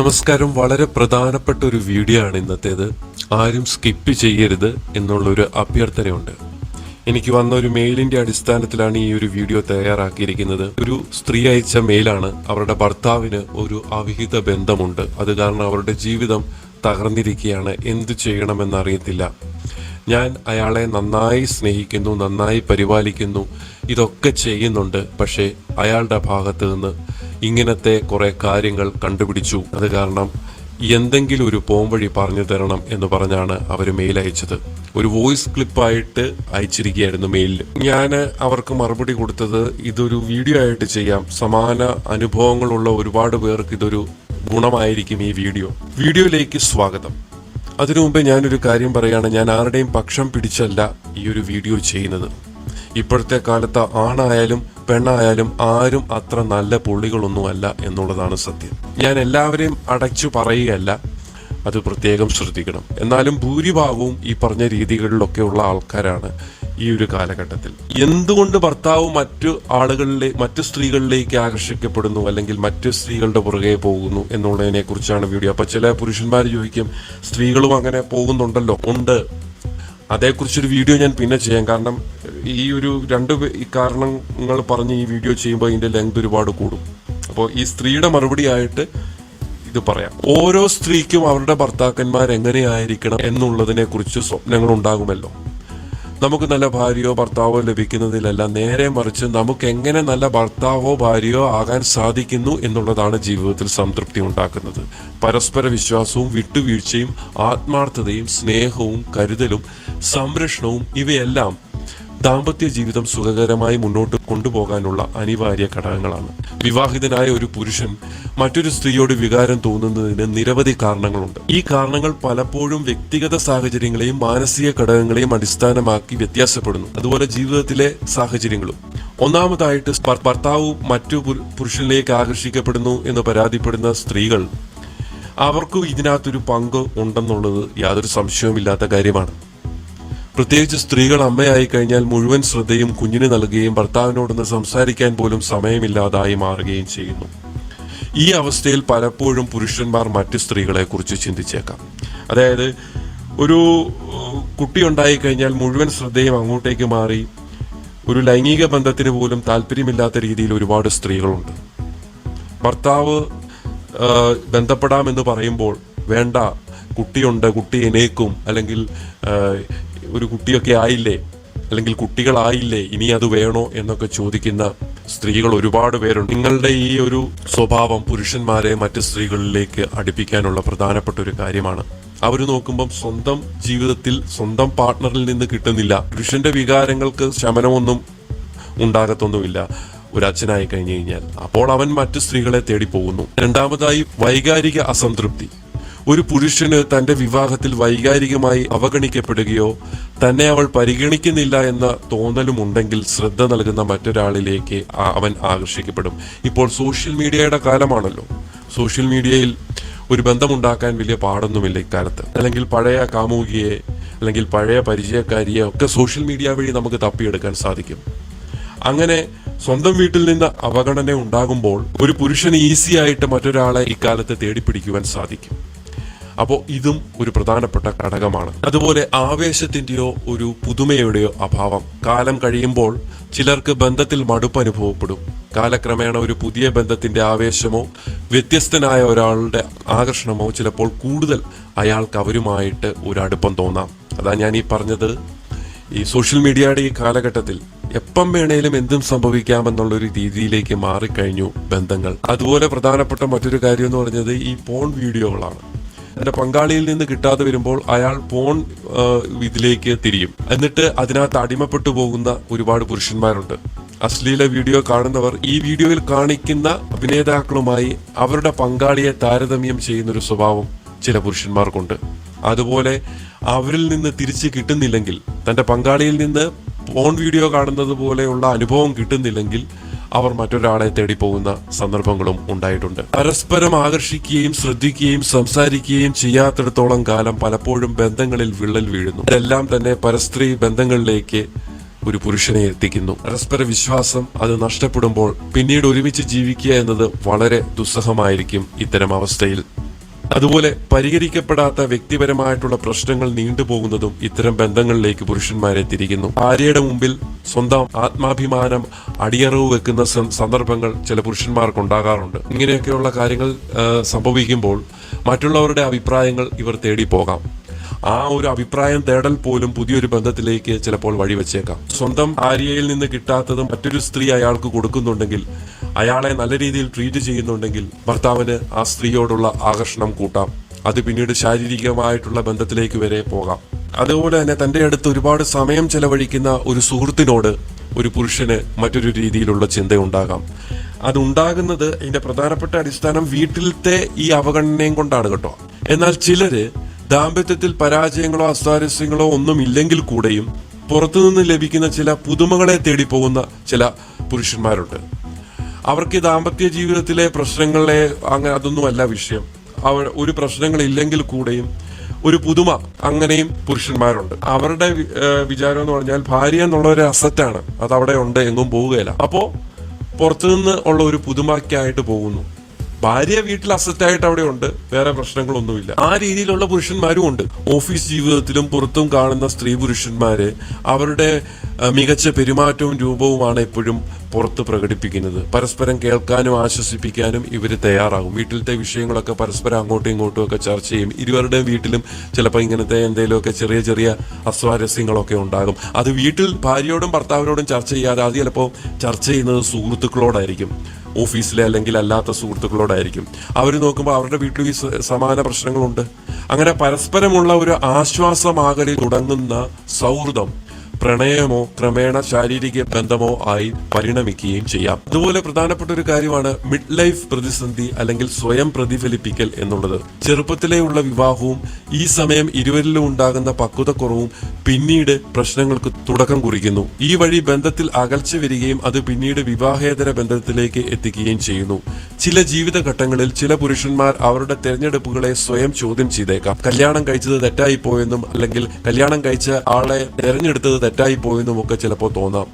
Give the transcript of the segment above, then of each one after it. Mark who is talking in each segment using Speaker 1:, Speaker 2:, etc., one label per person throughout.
Speaker 1: നമസ്കാരം. വളരെ പ്രധാനപ്പെട്ട ഒരു വീഡിയോ ആണ് ഇന്നത്തേത്. ആരും സ്കിപ്പ് ചെയ്യരുത് എന്നുള്ളൊരു അഭ്യർത്ഥനയുണ്ട്. എനിക്ക് വന്ന ഒരു മെയിലിന്റെ അടിസ്ഥാനത്തിലാണ് ഈ ഒരു വീഡിയോ തയ്യാറാക്കിയിരിക്കുന്നത്. ഒരു സ്ത്രീ അയച്ച മെയിലാണ്. അവരുടെ ഭർത്താവിന് ഒരു അവിഹിത ബന്ധമുണ്ട്. അത് കാരണം അവരുടെ ജീവിതം തകർന്നിരിക്കുകയാണ്. എന്തു ചെയ്യണമെന്നറിയത്തില്ല. ഞാൻ അയാളെ നന്നായി സ്നേഹിക്കുന്നു, നന്നായി പരിപാലിക്കുന്നു, ഇതൊക്കെ ചെയ്യുന്നുണ്ട്. പക്ഷേ അയാളുടെ ഭാഗത്ത് നിന്ന് ഇങ്ങനത്തെ കുറെ കാര്യങ്ങൾ കണ്ടുപിടിച്ചു. അത് കാരണം എന്തെങ്കിലും ഒരു പോംവഴി പറഞ്ഞു തരണം എന്ന് പറഞ്ഞാണ് അവർ മെയിൽ അയച്ചത്. ഒരു വോയിസ് ക്ലിപ്പായിട്ട് അയച്ചിരിക്കുകയായിരുന്നു മെയിലിൽ. ഞാൻ അവർക്ക് മറുപടി കൊടുത്തത്, ഇതൊരു വീഡിയോ ആയിട്ട് ചെയ്യാം. സമാന അനുഭവങ്ങളുള്ള ഒരുപാട് പേർക്ക് ഇതൊരു ഗുണമായിരിക്കും ഈ വീഡിയോ. വീഡിയോയിലേക്ക് സ്വാഗതം. അതിനു മുമ്പേ ഞാനൊരു കാര്യം പറയുകയാണ്. ഞാൻ ആരുടെയും പക്ഷം പിടിച്ചല്ല ഈ ഒരു വീഡിയോ ചെയ്യുന്നത്. ഇപ്പോഴത്തെ കാലത്ത് ആണായാലും പെണ്ണായാലും ആരും അത്ര നല്ല പുള്ളികളൊന്നുമല്ല എന്നുള്ളതാണ് സത്യം. ഞാൻ എല്ലാവരെയും അടച്ചു പറയുകയല്ല, അത് പ്രത്യേകം ശ്രദ്ധിക്കണം. എന്നാലും ഭൂരിഭാഗവും ഈ പറഞ്ഞ രീതികളിലൊക്കെ ഉള്ള ആൾക്കാരാണ് ഈ ഒരു കാലഘട്ടത്തിൽ. എന്തുകൊണ്ട് ഭർത്താവ് മറ്റു സ്ത്രീകളിലേക്ക് ആകർഷിക്കപ്പെടുന്നു, അല്ലെങ്കിൽ മറ്റു സ്ത്രീകളുടെ പുറകെ പോകുന്നു എന്നുള്ളതിനെ കുറിച്ചാണ് വീഡിയോ. അപ്പൊ ചില പുരുഷന്മാർ ചോദിക്കും, സ്ത്രീകളും അങ്ങനെ പോകുന്നുണ്ടല്ലോ. ഉണ്ട്. അതേക്കുറിച്ചൊരു വീഡിയോ ഞാൻ പിന്നെ ചെയ്യാം. കാരണം ഈ ഒരു കാരണങ്ങൾ പറഞ്ഞ് ഈ വീഡിയോ ചെയ്യുമ്പോൾ ഇതിന്റെ ലെങ്ത് ഒരുപാട് കൂടും. അപ്പോൾ ഈ സ്ത്രീയുടെ മറുപടി ആയിട്ട് ഇത് പറയാം. ഓരോ സ്ത്രീക്കും അവരുടെ ഭർത്താക്കന്മാർ എങ്ങനെയായിരിക്കണം എന്നുള്ളതിനെ കുറിച്ച് സ്വപ്നങ്ങൾ ഉണ്ടാകുമല്ലോ. നമുക്ക് നല്ല ഭാര്യയോ ഭർത്താവോ ലഭിക്കുന്നതിലല്ല, നേരെ മറിച്ച് നമുക്ക് എങ്ങനെ നല്ല ഭർത്താവോ ഭാര്യയോ ആകാൻ സാധിക്കുന്നു എന്നുള്ളതാണ് ജീവിതത്തിൽ സംതൃപ്തി ഉണ്ടാക്കുന്നത്. പരസ്പര വിശ്വാസവും വിട്ടുവീഴ്ചയും ആത്മാർത്ഥതയും സ്നേഹവും കരുതലും സംരക്ഷണവും ഇവയെല്ലാം ദാമ്പത്യ ജീവിതം സുഖകരമായി മുന്നോട്ട് കൊണ്ടുപോകാനുള്ള അനിവാര്യ ഘടകങ്ങളാണ്. വിവാഹിതനായ ഒരു പുരുഷൻ മറ്റൊരു സ്ത്രീയോട് വികാരം തോന്നുന്നതിന് നിരവധി കാരണങ്ങളുണ്ട്. ഈ കാരണങ്ങൾ പലപ്പോഴും വ്യക്തിഗത സാഹചര്യങ്ങളെയും മാനസിക ഘടകങ്ങളെയും അടിസ്ഥാനമാക്കി വ്യത്യാസപ്പെടുന്നു. അതുപോലെ ജീവിതത്തിലെ സാഹചര്യങ്ങളും. ഒന്നാമതായിട്ട്, ഭർത്താവ് മറ്റു പുരുഷനിലേക്ക് ആകർഷിക്കപ്പെടുന്നു എന്ന് പരാതിപ്പെടുന്ന സ്ത്രീകൾ, അവർക്കും ഇതിനകത്തൊരു പങ്ക് ഉണ്ടെന്നുള്ളത് യാതൊരു സംശയവുമില്ലാത്ത കാര്യമാണ്. പ്രത്യേകിച്ച് സ്ത്രീകൾ അമ്മയായി കഴിഞ്ഞാൽ മുഴുവൻ ശ്രദ്ധയും കുഞ്ഞിന് നൽകുകയും ഭർത്താവിനോടൊന്ന് സംസാരിക്കാൻ പോലും സമയമില്ലാതായി മാറുകയും ചെയ്യുന്നു. ഈ അവസ്ഥയിൽ പലപ്പോഴും പുരുഷന്മാർ മറ്റു സ്ത്രീകളെ കുറിച്ച് ചിന്തിച്ചേക്കാം. അതായത് ഒരു കുട്ടി ഉണ്ടായി കഴിഞ്ഞാൽ മുഴുവൻ ശ്രദ്ധയും അങ്ങോട്ടേക്ക് മാറി ഒരു ലൈംഗിക ബന്ധത്തിന് പോലും താല്പര്യമില്ലാത്ത രീതിയിൽ ഒരുപാട് സ്ത്രീകളുണ്ട്. ഭർത്താവ് ബന്ധപ്പെടാമെന്ന് പറയുമ്പോൾ, വേണ്ട, കുട്ടിയുണ്ട്, കുട്ടി എനേക്കും, അല്ലെങ്കിൽ ഒരു കുട്ടിയൊക്കെ ആയില്ലേ, അല്ലെങ്കിൽ കുട്ടികളായില്ലേ, ഇനി അത് വേണോ എന്നൊക്കെ ചോദിക്കുന്ന സ്ത്രീകൾ ഒരുപാട് പേരുണ്ട്. നിങ്ങളുടെ ഈ ഒരു സ്വഭാവം പുരുഷന്മാരെ മറ്റ് സ്ത്രീകളിലേക്ക് അടുപ്പിക്കാനുള്ള പ്രധാനപ്പെട്ട ഒരു കാര്യമാണ്. അവർ നോക്കുമ്പം സ്വന്തം ജീവിതത്തിൽ സ്വന്തം പാർട്ട്ണറിൽ നിന്ന് കിട്ടുന്നില്ല. പുരുഷന്റെ വികാരങ്ങൾക്ക് ശമനമൊന്നും ഉണ്ടാകത്തൊന്നുമില്ല ഒരു അച്ഛനായി കഴിഞ്ഞു കഴിഞ്ഞാൽ. അപ്പോൾ അവൻ മറ്റു സ്ത്രീകളെ തേടി പോകുന്നു. രണ്ടാമതായി, വൈകാരിക അസംതൃപ്തി. ഒരു പുരുഷന് തന്റെ വിവാഹത്തിൽ വൈകാരികമായി അവഗണിക്കപ്പെടുകയോ തന്നെ അവൾ പരിഗണിക്കുന്നില്ല എന്ന തോന്നലും ഉണ്ടെങ്കിൽ ശ്രദ്ധ നൽകുന്ന മറ്റൊരാളിലേക്ക് അവൻ ആകർഷിക്കപ്പെടും. ഇപ്പോൾ സോഷ്യൽ മീഡിയയുടെ കാലമാണല്ലോ. സോഷ്യൽ മീഡിയയിൽ ഒരു ബന്ധമുണ്ടാക്കാൻ വലിയ പാടൊന്നുമില്ല ഇക്കാലത്ത്. അല്ലെങ്കിൽ പഴയ കാമുകിയെ അല്ലെങ്കിൽ പഴയ പരിചയക്കാരിയെ ഒക്കെ സോഷ്യൽ മീഡിയ വഴി നമുക്ക് തപ്പിയെടുക്കാൻ സാധിക്കും. അങ്ങനെ സ്വന്തം വീട്ടിൽ നിന്ന് അവഗണന ഉണ്ടാകുമ്പോൾ ഒരു പുരുഷന് ഈസി ആയിട്ട് മറ്റൊരാളെ ഇക്കാലത്ത് തേടിപ്പിടിക്കുവാൻ സാധിക്കും. അപ്പോൾ ഇതും ഒരു പ്രധാനപ്പെട്ട ഘടകമാണ്. അതുപോലെ ആവേശത്തിന്റെയോ ഒരു പുതുമയുടെയോ അഭാവം. കാലം കഴിയുമ്പോൾ ചിലർക്ക് ബന്ധത്തിൽ മടുപ്പ് അനുഭവപ്പെടും. കാലക്രമേണ ഒരു പുതിയ ബന്ധത്തിന്റെ ആവേശമോ വ്യത്യസ്തനായ ഒരാളുടെ ആകർഷണമോ ചിലപ്പോൾ കൂടുതൽ അയാൾക്ക് അവരുമായിട്ട് ഒരു അടുപ്പം തോന്നാം. അതാ ഞാൻ ഈ പറഞ്ഞത്, ഈ സോഷ്യൽ മീഡിയയുടെ ഈ കാലഘട്ടത്തിൽ എപ്പം വേണേലും എന്തും സംഭവിക്കാമെന്നുള്ളൊരു രീതിയിലേക്ക് മാറിക്കഴിഞ്ഞു ബന്ധങ്ങൾ. അതുപോലെ പ്രധാനപ്പെട്ട മറ്റൊരു കാര്യം എന്ന് പറഞ്ഞത് ഈ പോൺ വീഡിയോകളാണ്. തന്റെ പങ്കാളിയിൽ നിന്ന് കിട്ടാതെ വരുമ്പോൾ അയാൾ പോൺ ഇതിലേക്ക് തിരിയും. എന്നിട്ട് അതിനകത്ത് അടിമപ്പെട്ടു പോകുന്ന ഒരുപാട് പുരുഷന്മാരുണ്ട്. അശ്ലീല വീഡിയോ കാണുന്നവർ ഈ വീഡിയോയിൽ കാണിക്കുന്ന അഭിനേതാക്കളുമായി അവരുടെ പങ്കാളിയെ താരതമ്യം ചെയ്യുന്നൊരു സ്വഭാവം ചില പുരുഷന്മാർക്കുണ്ട്. അതുപോലെ അവരിൽ നിന്ന് തിരിച്ച് കിട്ടുന്നില്ലെങ്കിൽ, തന്റെ പങ്കാളിയിൽ നിന്ന് പോൺ വീഡിയോ കാണുന്നത് പോലെയുള്ള അനുഭവം കിട്ടുന്നില്ലെങ്കിൽ അവർ മറ്റൊരാളെ തേടി പോകുന്ന സന്ദർഭങ്ങളും ഉണ്ടായിട്ടുണ്ട്. പരസ്പരം ആകർഷിക്കുകയും ശ്രദ്ധിക്കുകയും സംസാരിക്കുകയും ചെയ്യാത്തിടത്തോളം കാലം പലപ്പോഴും ബന്ധങ്ങളിൽ വിള്ളൽ വീഴുന്നു. ഇതെല്ലാം തന്നെ പരസ്ത്രീ ബന്ധങ്ങളിലേക്ക് ഒരു പുരുഷനെ എത്തിക്കുന്നു. പരസ്പര വിശ്വാസം അത് നഷ്ടപ്പെടുമ്പോൾ പിന്നീട് ഒരുമിച്ച് ജീവിക്കുക എന്നത് വളരെ ദുസ്സഹമായിരിക്കും ഇത്തരം അവസ്ഥയിൽ. അതുപോലെ പരിഹരിക്കപ്പെടാത്ത വ്യക്തിപരമായിട്ടുള്ള പ്രശ്നങ്ങൾ നീണ്ടുപോകുന്നതും ഇത്തരം ബന്ധങ്ങളിലേക്ക് പുരുഷന്മാരെ തിരിക്കുന്നു. ഭാര്യയുടെ മുമ്പിൽ സ്വന്തം ആത്മാഭിമാനം അടിയറവ് വെക്കുന്ന സന്ദർഭങ്ങൾ ചില പുരുഷന്മാർക്ക് ഉണ്ടാകാറുണ്ട്. ഇങ്ങനെയൊക്കെയുള്ള കാര്യങ്ങൾ സംഭവിക്കുമ്പോൾ മറ്റുള്ളവരുടെ അഭിപ്രായങ്ങൾ ഇവർ തേടി പോകാം. ആ ഒരു അഭിപ്രായം തേടൽ പോലും പുതിയൊരു ബന്ധത്തിലേക്ക് ചിലപ്പോൾ വഴിവെച്ചേക്കാം. സ്വന്തം ഭാര്യയിൽ നിന്ന് കിട്ടാത്തതും മറ്റൊരു സ്ത്രീ അയാൾക്ക് കൊടുക്കുന്നുണ്ടെങ്കിൽ, അയാളെ നല്ല രീതിയിൽ ട്രീറ്റ് ചെയ്യുന്നുണ്ടെങ്കിൽ ഭർത്താവിന് ആ സ്ത്രീയോടുള്ള ആകർഷണം കൂട്ടാം. അത് പിന്നീട് ശാരീരികമായിട്ടുള്ള ബന്ധത്തിലേക്ക് വരെ പോകാം. അതുപോലെ തന്നെ തന്റെ അടുത്ത് ഒരുപാട് സമയം ചെലവഴിക്കുന്ന ഒരു സുഹൃത്തിനോട് ഒരു പുരുഷന് മറ്റൊരു രീതിയിലുള്ള ചിന്തയുണ്ടാകാം. അതുണ്ടാകുന്നത് ഇതിന്റെ പ്രധാനപ്പെട്ട അടിസ്ഥാനം വീട്ടിലത്തെ ഈ അവഗണനയും കൊണ്ടാണ് കേട്ടോ. എന്നാൽ ചിലര് ദാമ്പത്യത്തിൽ പരാജയങ്ങളോ അസ്വാരസ്യങ്ങളോ ഒന്നും ഇല്ലെങ്കിൽ കൂടെയും പുറത്തുനിന്ന് ലഭിക്കുന്ന ചില പുതുമകളെ തേടി പോകുന്ന ചില പുരുഷന്മാരുണ്ട്. അവർക്ക് ദാമ്പത്യ ജീവിതത്തിലെ പ്രശ്നങ്ങളെ അങ്ങനെ അതൊന്നുമല്ല വിഷയം. ഒരു പ്രശ്നങ്ങളില്ലെങ്കിൽ കൂടെയും ഒരു പുതുമ, അങ്ങനെയും പുരുഷന്മാരുണ്ട്. അവരുടെ വിചാരം എന്ന് പറഞ്ഞാൽ ഭാര്യ എന്നുള്ള ഒരു അസറ്റാണ്, അത് അവിടെ ഉണ്ട്, എങ്ങും പോവുകയില്ല. അപ്പോ പുറത്തുനിന്ന് ഉള്ള ഒരു പുതുമയ്ക്കായിട്ട് പോകുന്നു. ഭാര്യ വീട്ടിൽ അസറ്റായിട്ട് അവിടെ ഉണ്ട്, വേറെ പ്രശ്നങ്ങളൊന്നുമില്ല. ആ രീതിയിലുള്ള പുരുഷന്മാരും ഉണ്ട്. ഓഫീസ് ജീവിതത്തിലും പുറത്തും കാണുന്ന സ്ത്രീ പുരുഷന്മാര് അവരുടെ മികച്ച പെരുമാറ്റവും രൂപവുമാണ് എപ്പോഴും പുറത്ത് പ്രകടിപ്പിക്കുന്നത്. പരസ്പരം കേൾക്കാനും ആശ്വസിപ്പിക്കാനും ഇവർ തയ്യാറാകും. വീട്ടിലത്തെ വിഷയങ്ങളൊക്കെ പരസ്പരം അങ്ങോട്ടും ഇങ്ങോട്ടും ഒക്കെ ചർച്ച ചെയ്യും. ഇരുവരുടെയും വീട്ടിലും ചിലപ്പോൾ ഇങ്ങനത്തെ എന്തെങ്കിലുമൊക്കെ ചെറിയ ചെറിയ അസ്വാരസ്യങ്ങളൊക്കെ ഉണ്ടാകും. അത് വീട്ടിൽ ഭാര്യയോടും ഭർത്താവിനോടും ചർച്ച ചെയ്യാതെ അത് ചിലപ്പോൾ ചർച്ച ചെയ്യുന്നത് സുഹൃത്തുക്കളോടായിരിക്കും, ഓഫീസിലെ അല്ലെങ്കിൽ അല്ലാത്ത സുഹൃത്തുക്കളോടായിരിക്കും. അവർ നോക്കുമ്പോൾ അവരുടെ വീട്ടിൽ ഈ സമാന പ്രശ്നങ്ങളുണ്ട്. അങ്ങനെ പരസ്പരമുള്ള ഒരു ആശ്വാസമാകലിൽ തുടങ്ങുന്ന സൗഹൃദം പ്രണയമോ ക്രമേണ ശാരീരിക ബന്ധമോ ആയി പരിണമിക്കുകയും ചെയ്യാം. അതുപോലെ പ്രധാനപ്പെട്ട ഒരു കാര്യമാണ് മിഡ് ലൈഫ് പ്രതിസന്ധി അല്ലെങ്കിൽ സ്വയം പ്രതിഫലിപ്പിക്കൽ എന്നുള്ളത്. ചെറുപ്പത്തിലെയുള്ള വിവാഹവും ഈ സമയം ഇരുവരിലും ഉണ്ടാകുന്ന പക്വതക്കുറവും പിന്നീട് പ്രശ്നങ്ങൾക്ക് തുടക്കം കുറിക്കുന്നു. ഈ വഴി ബന്ധത്തിൽ അകൽച്ച വരികയും അത് പിന്നീട് വിവാഹേതര ബന്ധത്തിലേക്ക് എത്തിക്കുകയും ചെയ്യുന്നു. ചില ജീവിതഘട്ടങ്ങളിൽ ചില പുരുഷന്മാർ അവരുടെ തെരഞ്ഞെടുപ്പുകളെ സ്വയം ചോദ്യം ചെയ്തേക്കാം. കല്യാണം കഴിച്ചത് തെറ്റായി പോയെന്നും അല്ലെങ്കിൽ കല്യാണം കഴിച്ച ആളെ തെരഞ്ഞെടുത്തത് തെറ്റായി പോയെന്നും ഒക്കെ ചിലപ്പോൾ തോന്നാം.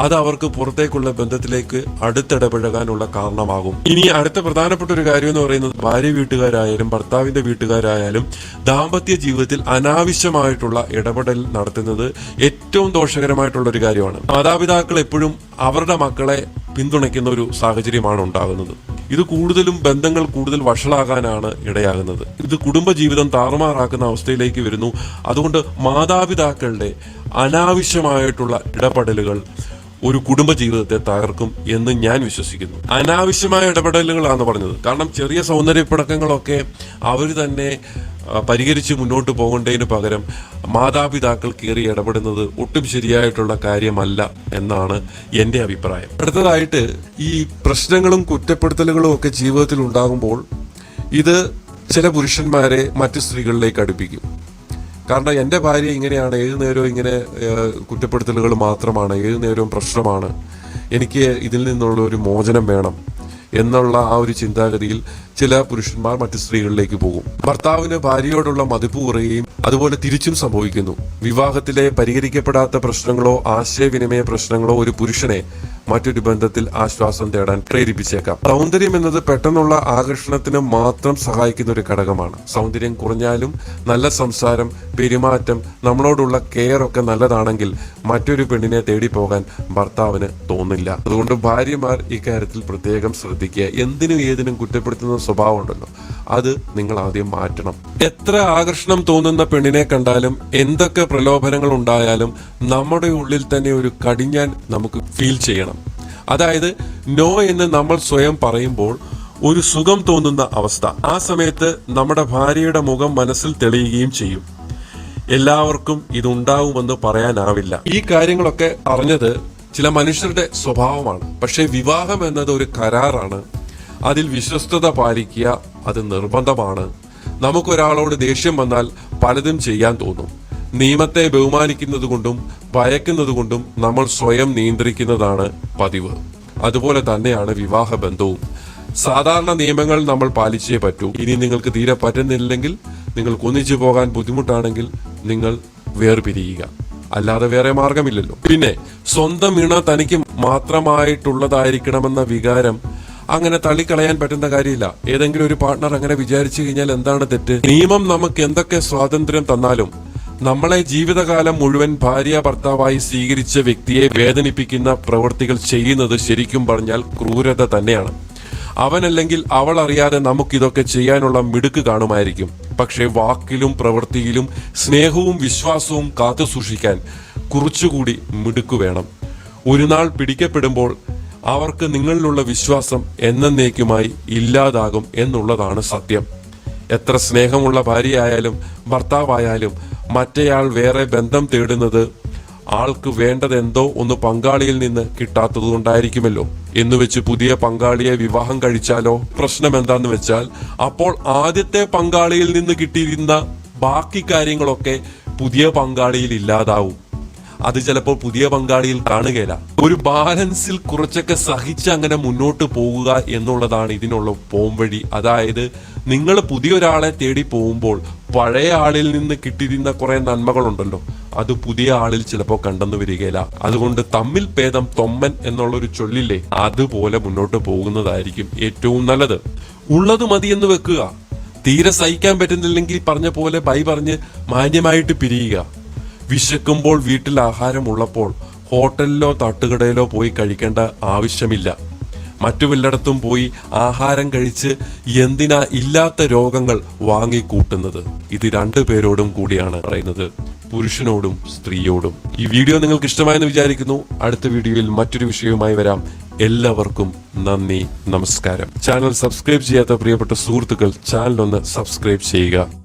Speaker 1: അത് അവർക്ക് പുറത്തേക്കുള്ള ബന്ധത്തിലേക്ക് അടുത്തിടപഴകാനുള്ള കാരണമാകും. ഇനി അടുത്ത പ്രധാനപ്പെട്ട ഒരു കാര്യം എന്ന് പറയുന്നത് ഭാര്യ വീട്ടുകാരായാലും ഭർത്താവിന്റെ വീട്ടുകാരായാലും ദാമ്പത്യ ജീവിതത്തിൽ അനാവശ്യമായിട്ടുള്ള ഇടപെടൽ നടത്തുന്നത് ഏറ്റവും ദോഷകരമായിട്ടുള്ള ഒരു കാര്യമാണ്. മാതാപിതാക്കൾ എപ്പോഴും അവരുടെ മക്കളെ പിന്തുണയ്ക്കുന്ന ഒരു സാഹചര്യമാണ് ഉണ്ടാകുന്നത്. ഇത് കൂടുതലും ബന്ധങ്ങൾ കൂടുതൽ വഷളാകാനാണ് ഇടയാകുന്നത്. ഇത് കുടുംബജീവിതം താറുമാറാക്കുന്ന അവസ്ഥയിലേക്ക് വരുന്നു. അതുകൊണ്ട് മാതാപിതാക്കളുടെ അനാവശ്യമായിട്ടുള്ള ഇടപെടലുകൾ ഒരു കുടുംബജീവിതത്തെ തകർക്കും എന്ന് ഞാൻ വിശ്വസിക്കുന്നു. അനാവശ്യമായ ഇടപെടലുകളാണ് പറഞ്ഞത്. കാരണം ചെറിയ സൗന്ദര്യപ്പിണക്കങ്ങളൊക്കെ അവർ തന്നെ പരിഹരിച്ച് മുന്നോട്ട് പോകേണ്ടതിന് പകരം മാതാപിതാക്കൾ കയറി ഇടപെടുന്നത് ഒട്ടും ശരിയായിട്ടുള്ള കാര്യമല്ല എന്നാണ് എൻ്റെ അഭിപ്രായം. അടുത്തതായിട്ട് ഈ പ്രശ്നങ്ങളും കുറ്റപ്പെടുത്തലുകളും ഒക്കെ ജീവിതത്തിൽ ഉണ്ടാകുമ്പോൾ ഇത് ചില പുരുഷന്മാരെ മറ്റു സ്ത്രീകളിലേക്ക് അടുപ്പിക്കും. കാരണം എൻ്റെ ഭാര്യ ഇങ്ങനെയാണ്, ഏതു നേരവും ഇങ്ങനെ കുറ്റപ്പെടുത്തലുകൾ മാത്രമാണ്, ഏതു നേരവും പ്രശ്നമാണ്, എനിക്ക് ഇതിൽ നിന്നുള്ള ഒരു മോചനം വേണം എന്നുള്ള ആ ഒരു ചിന്താഗതിയിൽ ചില പുരുഷന്മാർ മറ്റു സ്ത്രീകളിലേക്ക് പോകും. ഭർത്താവിന് ഭാര്യയോടുള്ള മതിപ്പ് കുറയുകയും അതുപോലെ തിരിച്ചും സംഭവിക്കുന്നു. വിവാഹത്തിലെ പരിഹരിക്കപ്പെടാത്ത പ്രശ്നങ്ങളോ ആശയവിനിമയ പ്രശ്നങ്ങളോ ഒരു പുരുഷനെ മറ്റൊരു ബന്ധത്തിൽ ആശ്വാസം തേടാൻ പ്രേരിപ്പിച്ചേക്കാം. സൗന്ദര്യം എന്നത് പെട്ടെന്നുള്ള ആകർഷണത്തിന് മാത്രം സഹായിക്കുന്ന ഒരു ഘടകമാണ്. സൗന്ദര്യം കുറഞ്ഞാലും നല്ല സംസാരം, പെരുമാറ്റം, നമ്മളോടുള്ള കെയർ ഒക്കെ നല്ലതാണെങ്കിൽ മറ്റൊരു പെണ്ണിനെ തേടി പോകാൻ ഭർത്താവിന് തോന്നില്ല. അതുകൊണ്ട് ഭാര്യമാർ ഇക്കാര്യത്തിൽ പ്രത്യേകം ശ്രദ്ധിക്കുക. എന്തിനും ഏതിനും കുറ്റപ്പെടുത്തുന്ന സ്വഭാവം ഉണ്ടല്ലോ, അത് നിങ്ങൾ ആദ്യം മാറ്റണം. എത്ര ആകർഷണം തോന്നുന്ന പെണ്ണിനെ കണ്ടാലും എന്തൊക്കെ പ്രലോഭനങ്ങൾ ഉണ്ടായാലും നമ്മുടെ ഉള്ളിൽ തന്നെ ഒരു കടിഞ്ഞാൻ നമുക്ക് ഫീൽ ചെയ്യണം. അതായത് നോ എന്ന് നമ്മൾ സ്വയം പറയുമ്പോൾ ഒരു സുഖം തോന്നുന്ന അവസ്ഥ. ആ സമയത്ത് നമ്മുടെ ഭാര്യയുടെ മുഖം മനസ്സിൽ തെളിയുകയും ചെയ്യും. എല്ലാവർക്കും ഇതുണ്ടാവുമെന്ന് പറയാനാവില്ല. ഈ കാര്യങ്ങളൊക്കെ അറിഞ്ഞത് ചില മനുഷ്യരുടെ സ്വഭാവമാണ്. പക്ഷെ വിവാഹം എന്നത് ഒരു കരാറാണ്. അതിൽ വിശ്വസ്തത പാലിക്കുക അത് നിർബന്ധമാണ്. നമുക്കൊരാളോട് ദേഷ്യം വന്നാൽ പലതും ചെയ്യാൻ തോന്നും. നിയമത്തെ ബഹുമാനിക്കുന്നത് കൊണ്ടും ഭയക്കുന്നത് കൊണ്ടും നമ്മൾ സ്വയം നിയന്ത്രിക്കുന്നതാണ് പതിവ്. അതുപോലെ തന്നെയാണ് വിവാഹ ബന്ധവും. സാധാരണ നിയമങ്ങൾ നമ്മൾ പാലിച്ചേ പറ്റൂ. ഇനി നിങ്ങൾക്ക് തീരെ പറ്റുന്നില്ലെങ്കിൽ, നിങ്ങൾക്ക് ഒന്നിച്ചു പോകാൻ ബുദ്ധിമുട്ടാണെങ്കിൽ നിങ്ങൾ വേർപിരിയുക, അല്ലാതെ വേറെ മാർഗമില്ലല്ലോ. പിന്നെ സ്വന്തം ഇണ തനിക്ക് മാത്രമായിട്ടുള്ളതായിരിക്കണമെന്ന വികാരം അങ്ങനെ തള്ളിക്കളയാൻ പറ്റുന്ന കാര്യമില്ല. ഏതെങ്കിലും ഒരു പാർട്ണർ അങ്ങനെ വിചാരിച്ചു കഴിഞ്ഞാൽ എന്താണ് തെറ്റ്? നിയമം നമുക്ക് എന്തൊക്കെ സ്വാതന്ത്ര്യം തന്നാലും നമ്മളെ ജീവിതകാലം മുഴുവൻ ഭാര്യ ഭർത്താവായി സ്വീകരിച്ച വ്യക്തിയെ വേദനിപ്പിക്കുന്ന പ്രവൃത്തികൾ ചെയ്യുന്നത് ശരിക്കും പറഞ്ഞാൽ ക്രൂരത തന്നെയാണ്. അവനല്ലെങ്കിൽ അവൾ അറിയാതെ നമുക്കിതൊക്കെ ചെയ്യാനുള്ള മിടുക്ക് കാണുമായിരിക്കും. പക്ഷെ വാക്കിലും പ്രവൃത്തിയിലും സ്നേഹവും വിശ്വാസവും കാത്തു സൂക്ഷിക്കാൻ കുറച്ചുകൂടി മിടുക്ക് വേണം. ഒരു നാൾ പിടിക്കപ്പെടുമ്പോൾ അവർക്ക് നിങ്ങളിലുള്ള വിശ്വാസം എന്നേക്കുമായി ഇല്ലാതാകും എന്നുള്ളതാണ് സത്യം. എത്ര സ്നേഹമുള്ള ഭാര്യയായാലും ഭർത്താവായാലും മറ്റേയാൾ വേറെ ബന്ധം തേടുന്നത് ആൾക്ക് വേണ്ടതെന്തോ ഒന്ന് പങ്കാളിയിൽ നിന്ന് കിട്ടാത്തതുകൊണ്ടായിരിക്കുമല്ലോ. എന്നുവെച്ച് പുതിയ പങ്കാളിയെ വിവാഹം കഴിച്ചാലോ? പ്രശ്നം എന്താന്ന് വെച്ചാൽ അപ്പോൾ ആദ്യത്തെ പങ്കാളിയിൽ നിന്ന് കിട്ടിയിരുന്ന ബാക്കി കാര്യങ്ങളൊക്കെ പുതിയ പങ്കാളിയിൽ ഇല്ലാതാവും. അത് ചിലപ്പോൾ പുതിയ പങ്കാളിയിൽ കാണുകയില്ല. ഒരു ബാലൻസിൽ കുറച്ചൊക്കെ സഹിച്ച് അങ്ങനെ മുന്നോട്ട് പോകുക എന്നുള്ളതാണ് ഇതിനുള്ള പോംവഴി. അതായത് നിങ്ങൾ പുതിയൊരാളെ തേടി പോകുമ്പോൾ പഴയ ആളിൽ നിന്ന് കിട്ടിയിരുന്ന കുറെ നന്മകളുണ്ടല്ലോ, അത് പുതിയ ആളിൽ ചിലപ്പോൾ കണ്ടെന്നു വരികയില്ല. അതുകൊണ്ട് തമ്മിൽ ഭേദം തൊമ്മൻ എന്നുള്ളൊരു ചൊല്ലില്ലേ, അതുപോലെ മുന്നോട്ട് പോകുന്നതായിരിക്കും ഏറ്റവും നല്ലത്. ഉള്ളത് മതിയെന്ന് വെക്കുക. തീരെ സഹിക്കാൻ പറ്റുന്നില്ലെങ്കിൽ പറഞ്ഞ പോലെ ബൈ പറഞ്ഞ് മാന്യമായിട്ട് പിരിയുക. വിശക്കുമ്പോൾ വീട്ടിൽ ആഹാരം ഉള്ളപ്പോൾ ഹോട്ടലിലോ തട്ടുകടയിലോ പോയി കഴിക്കേണ്ട ആവശ്യമില്ല. മറ്റു വല്ലയിടത്തും പോയി ആഹാരം കഴിച്ച് എന്തിനാ ഇല്ലാത്ത രോഗങ്ങൾ വാങ്ങിക്കൂട്ടുന്നത്? ഇത് രണ്ടുപേരോടും കൂടിയാണ് പറയുന്നത്, പുരുഷനോടും സ്ത്രീയോടും. ഈ വീഡിയോ നിങ്ങൾക്ക് ഇഷ്ടമായെന്ന് വിചാരിക്കുന്നു. അടുത്ത വീഡിയോയിൽ മറ്റൊരു വിഷയവുമായി വരാം. എല്ലാവർക്കും നന്ദി, നമസ്കാരം. ചാനൽ സബ്സ്ക്രൈബ് ചെയ്യാത്ത പ്രിയപ്പെട്ട സുഹൃത്തുക്കൾ ചാനൽ ഒന്ന് സബ്സ്ക്രൈബ് ചെയ്യുക.